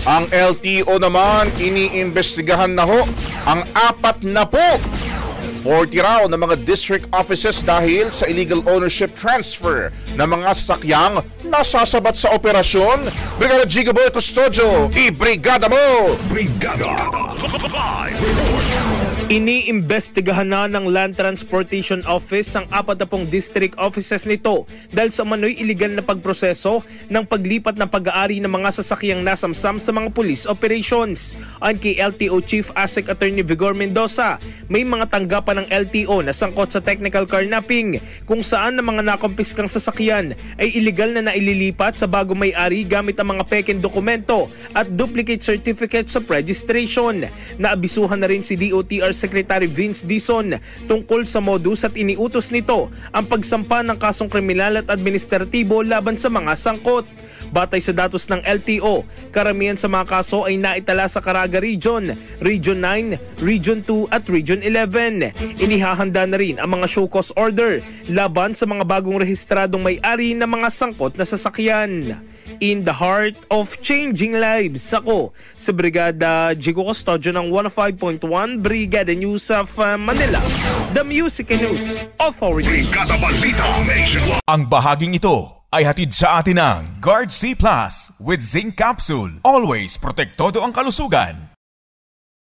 Ang LTO naman, iniimbestigahan na ho ang 40 raw na mga district offices dahil sa illegal ownership transfer ng mga sasakyang nasasabat sa operasyon. Brigada Gigaboy Custodio, i-brigada mo! Brigada Live Report. Iniimbestigahan na ng Land Transportation Office ang 40 district offices nito dahil sa manoy iligal na pagproseso ng paglipat ng pag-aari ng mga sasakyang nasamsam sa mga police operations. Ayon kay LTO Chief ASEC Attorney Vigor Mendoza, may mga tanggapan ng LTO na sangkot sa technical carnapping kung saan ang mga nakumpiskang sasakyan ay iligal na naililipat sa bago may-ari gamit ang mga pekeng dokumento at duplicate certificates of registration. Naabisuhan na rin si DOTR Secretary Vince Dizon tungkol sa modus at iniutos nito ang pagsampa ng kasong kriminal at administratibo laban sa mga sangkot. Batay sa datos ng LTO, karamihan sa mga kaso ay naitala sa Caraga Region, Region 9, Region 2 at Region 11. Inihahanda na rin ang mga show cause order laban sa mga bagong rehistradong may-ari ng mga sangkot na sasakyan. In the heart of changing lives, ako sa Brigada Gigo Custodio ng 105.1 Brigada News of Manila, the Music and News Authority. Brigada Balita Nationwide. Ang bahaging ito ay hatid sa atin ng Guard C Plus with Zinc Capsule. Always protektado ang kalusugan.